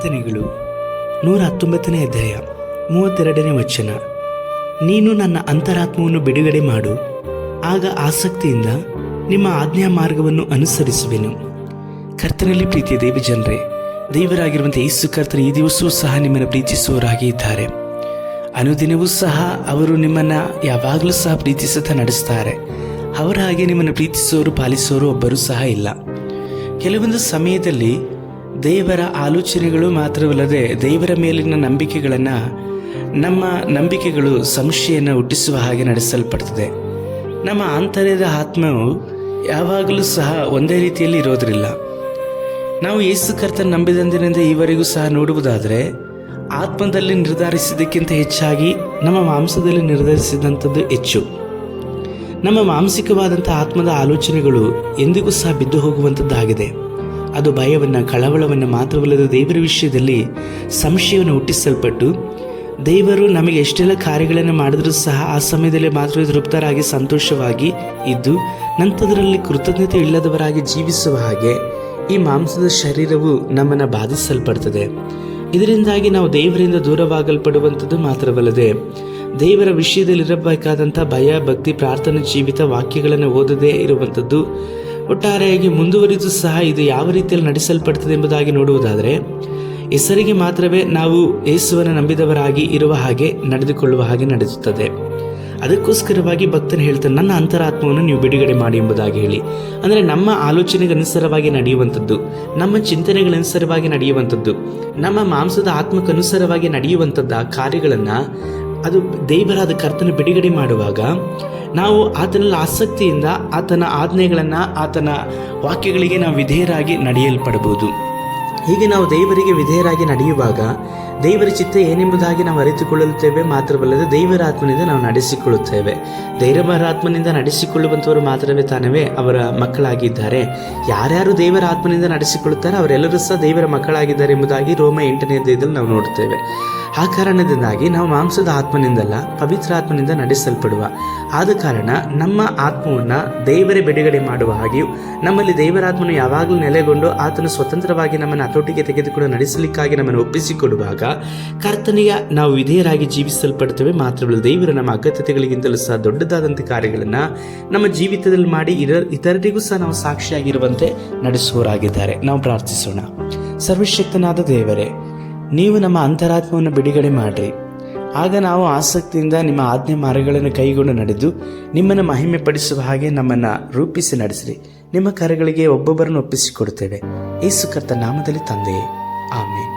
ಕೀರ್ತನೆಗಳು 119ನೇ ಅಧ್ಯಾಯ 32ನೇ ವಚನ. ನೀನು ನನ್ನ ಅಂತರಾತ್ಮವನ್ನು ಬಿಡುಗಡೆ ಮಾಡು, ಆಗ ಆಸಕ್ತಿಯಿಂದ ನಿಮ್ಮ ಆಜ್ಞಾ ಮಾರ್ಗವನ್ನು ಅನುಸರಿಸುವೆನು. ಕರ್ತನಲ್ಲಿ ಪ್ರೀತಿಯ ದೇವಜನರೇ, ದೇವರಾಗಿರುವಂಥ ಯೇಸು ಕರ್ತನ ಈ ದಿವಸವೂ ಸಹ ನಿಮ್ಮನ್ನು ಪ್ರೀತಿಸುವವರಾಗಿ ಇದ್ದಾರೆ. ಅನುದಿನವೂ ಸಹ ಅವರು ನಿಮ್ಮನ್ನು ಯಾವಾಗಲೂ ಸಹ ಪ್ರೀತಿಸುತ್ತಾ ನಡೆಸ್ತಾರೆ. ಅವರ ಹಾಗೆ ನಿಮ್ಮನ್ನು ಪ್ರೀತಿಸೋರು ಪಾಲಿಸೋರು ಒಬ್ಬರೂ ಸಹ ಇಲ್ಲ. ಕೆಲವೊಂದು ಸಮಯದಲ್ಲಿ ದೇವರ ಆಲೋಚನೆಗಳು ಮಾತ್ರವಲ್ಲದೆ ದೇವರ ಮೇಲಿನ ನಮ್ಮ ನಂಬಿಕೆಗಳು ಸಂಶಯವನ್ನು ಹುಟ್ಟಿಸುವ ಹಾಗೆ ನಡೆಸಲ್ಪಡ್ತದೆ. ನಮ್ಮ ಆಂತರ್ಯದ ಆತ್ಮವು ಯಾವಾಗಲೂ ಸಹ ಒಂದೇ ರೀತಿಯಲ್ಲಿ ಇರೋದಿಲ್ಲ. ನಾವು ಯೇಸು ಕರ್ತನ ನಂಬಿದಂದಿನಿಂದ ಈವರೆಗೂ ಸಹ ನೋಡುವುದಾದರೆ, ಆತ್ಮದಲ್ಲಿ ನಿರ್ಧರಿಸಿದ್ದಕ್ಕಿಂತ ಹೆಚ್ಚಾಗಿ ನಮ್ಮ ಮಾಂಸದಲ್ಲಿ ನಿರ್ಧರಿಸಿದಂಥದ್ದು ಹೆಚ್ಚು. ನಮ್ಮ ಮಾನಸಿಕವಾದಂಥ ಆತ್ಮದ ಆಲೋಚನೆಗಳು ಎಂದಿಗೂ ಸಹ ಬಿದ್ದು ಹೋಗುವಂಥದ್ದಾಗಿದೆ. ಅದು ಭಯವನ್ನು, ಕಳವಳವನ್ನು ಮಾತ್ರವಲ್ಲದೆ ದೇವರ ವಿಷಯದಲ್ಲಿ ಸಂಶಯವನ್ನು ಹುಟ್ಟಿಸಲ್ಪಟ್ಟು, ದೇವರು ನಮಗೆ ಎಷ್ಟೆಲ್ಲ ಕಾರ್ಯಗಳನ್ನು ಮಾಡಿದರೂ ಸಹ ಆ ಸಮಯದಲ್ಲಿ ಮಾತ್ರ ತೃಪ್ತರಾಗಿ ಸಂತೋಷವಾಗಿ ಇದ್ದು ನಂತರದಲ್ಲಿ ಕೃತಜ್ಞತೆ ಇಲ್ಲದವರಾಗಿ ಜೀವಿಸುವ ಹಾಗೆ ಈ ಮಾಂಸದ ಶರೀರವು ನಮ್ಮನ್ನು ಬಾಧಿಸಲ್ಪಡ್ತದೆ. ಇದರಿಂದಾಗಿ ನಾವು ದೇವರಿಂದ ದೂರವಾಗಲ್ಪಡುವಂಥದ್ದು ಮಾತ್ರವಲ್ಲದೆ ದೇವರ ವಿಷಯದಲ್ಲಿರಬೇಕಾದಂಥ ಭಯ, ಭಕ್ತಿ, ಪ್ರಾರ್ಥನಾ ಜೀವಿತ, ವಾಕ್ಯಗಳನ್ನು ಓದದೇ ಇರುವಂಥದ್ದು, ಒಟ್ಟಾರೆಯಾಗಿ ಮುಂದುವರಿದು ಸಹ ಇದು ಯಾವ ರೀತಿಯಲ್ಲಿ ನಡೆಸಲ್ಪಡ್ತದೆ ಎಂಬುದಾಗಿ ನೋಡುವುದಾದರೆ, ಹೆಸರಿಗೆ ಮಾತ್ರವೇ ನಾವು ಯೇಸುವನ್ನು ನಂಬಿದವರಾಗಿ ಇರುವ ಹಾಗೆ ನಡೆದುಕೊಳ್ಳುವ ಹಾಗೆ ನಡೆಸುತ್ತದೆ. ಅದಕ್ಕೋಸ್ಕರವಾಗಿ ಭಕ್ತನು ಹೇಳ್ತಾನೆ, ನನ್ನ ಅಂತರಾತ್ಮವನ್ನು ನೀವು ಬಿಡುಗಡೆ ಮಾಡಿ ಎಂಬುದಾಗಿ ಹೇಳಿ. ಅಂದರೆ ನಮ್ಮ ಆಲೋಚನೆಗೆ ಅನುಸಾರವಾಗಿ ನಡೆಯುವಂಥದ್ದು, ನಮ್ಮ ಚಿಂತನೆಗಳನುಸಾರವಾಗಿ ನಡೆಯುವಂಥದ್ದು, ನಮ್ಮ ಮಾಂಸದ ಆತ್ಮಕ್ಕನುಸಾರವಾಗಿ ನಡೆಯುವಂಥದ್ದು ಆ ಕಾರ್ಯಗಳನ್ನು ಅದು ದೇವರಾದ ಕರ್ತನ ಬಿಡುಗಡೆ ಮಾಡುವಾಗ ನಾವು ಆತನಲ್ಲಿ ಆಸಕ್ತಿಯಿಂದ ಆತನ ಆಜ್ಞೆಗಳನ್ನು, ಆತನ ವಾಕ್ಯಗಳಿಗೆ ನಾವು ವಿಧೇಯರಾಗಿ ನಡೆಯಲ್ಪಡಬಹುದು. ಹೀಗೆ ನಾವು ದೇವರಿಗೆ ವಿಧೇಯರಾಗಿ ನಡೆಯುವಾಗ ದೇವರ ಚಿತ್ತ ಏನೆಂಬುದಾಗಿ ನಾವು ಅರಿತುಕೊಳ್ಳುತ್ತೇವೆ. ಮಾತ್ರವಲ್ಲದೆ ದೇವರ ಆತ್ಮನಿಂದ ನಾವು ನಡೆಸಿಕೊಳ್ಳುತ್ತೇವೆ. ದೇವರ ಆತ್ಮನಿಂದ ನಡೆಸಿಕೊಳ್ಳುವಂಥವರು ಮಾತ್ರವೇ ತಾನವೇ ಅವರ ಮಕ್ಕಳಾಗಿದ್ದಾರೆ. ಯಾರ್ಯಾರು ದೇವರ ಆತ್ಮನಿಂದ ನಡೆಸಿಕೊಳ್ಳುತ್ತಾರೆ ಅವರೆಲ್ಲರೂ ಸಹ ದೇವರ ಮಕ್ಕಳಾಗಿದ್ದಾರೆ ಎಂಬುದಾಗಿ ರೋಮ 8ನೇ ಅಧ್ಯಾಯದಲ್ಲಿ ನಾವು ನೋಡುತ್ತೇವೆ. ಆ ಕಾರಣದಿಂದಾಗಿ ನಾವು ಮಾಂಸದ ಆತ್ಮನಿಂದಲ್ಲ, ಪವಿತ್ರ ಆತ್ಮನಿಂದ ನಡೆಸಲ್ಪಡುವ. ಆದ ಕಾರಣ ನಮ್ಮ ಆತ್ಮವನ್ನು ದೇವರೇ ಬಿಡುಗಡೆ ಮಾಡುವ ಹಾಗೆಯೂ ನಮ್ಮಲ್ಲಿ ದೇವರಾತ್ಮನು ಯಾವಾಗಲೂ ನೆಲೆಗೊಂಡು ಆತನು ಸ್ವತಂತ್ರವಾಗಿ ನಮ್ಮನ್ನು ಹತೋಟಿಗೆ ತೆಗೆದುಕೊಂಡು ನಡೆಸಲಿಕ್ಕಾಗಿ ನಮ್ಮನ್ನು ಒಪ್ಪಿಸಿಕೊಡುವಾಗ ಕರ್ತನಿಗೆ ನಾವು ವಿಧೇಯರಾಗಿ ಜೀವಿಸಲ್ಪಡ್ತೇವೆ. ಮಾತ್ರವಲ್ಲ, ದೇವರು ನಮ್ಮ ಅಗತ್ಯತೆಗಳಿಗಿಂತಲೂ ಸಹ ದೊಡ್ಡದಾದಂಥ ಕಾರ್ಯಗಳನ್ನು ನಮ್ಮ ಜೀವಿತದಲ್ಲಿ ಮಾಡಿ ಇತರರಿಗೂ ಸಹ ನಾವು ಸಾಕ್ಷಿಯಾಗಿರುವಂತೆ ನಡೆಸುವವರಾಗಿದ್ದಾರೆ. ನಾವು ಪ್ರಾರ್ಥಿಸೋಣ. ಸರ್ವಶಕ್ತನಾದ ದೇವರೇ, ನೀವು ನಮ್ಮ ಅಂತರಾತ್ಮವನ್ನು ಬಿಡುಗಡೆ ಮಾಡಿರಿ. ಆಗ ನಾವು ಆಸಕ್ತಿಯಿಂದ ನಿಮ್ಮ ಆಜ್ಞೆ ಮಾರ್ಗಗಳನ್ನು ಕೈಗೊಂಡು ನಡೆದು ನಿಮ್ಮನ್ನು ಮಹಿಮೆ ಪಡಿಸುವ ಹಾಗೆ ನಮ್ಮನ್ನು ರೂಪಿಸಿ ನಡೆಸಿರಿ. ನಿಮ್ಮ ಕರೆಗಳಿಗೆ ಒಬ್ಬೊಬ್ಬರನ್ನು ಒಪ್ಪಿಸಿಕೊಡುತ್ತೇವೆ. ಯೇಸು ಕರ್ತನ ನಾಮದಲ್ಲಿ ತಂದೆಯೇ, ಆಮೆನ್.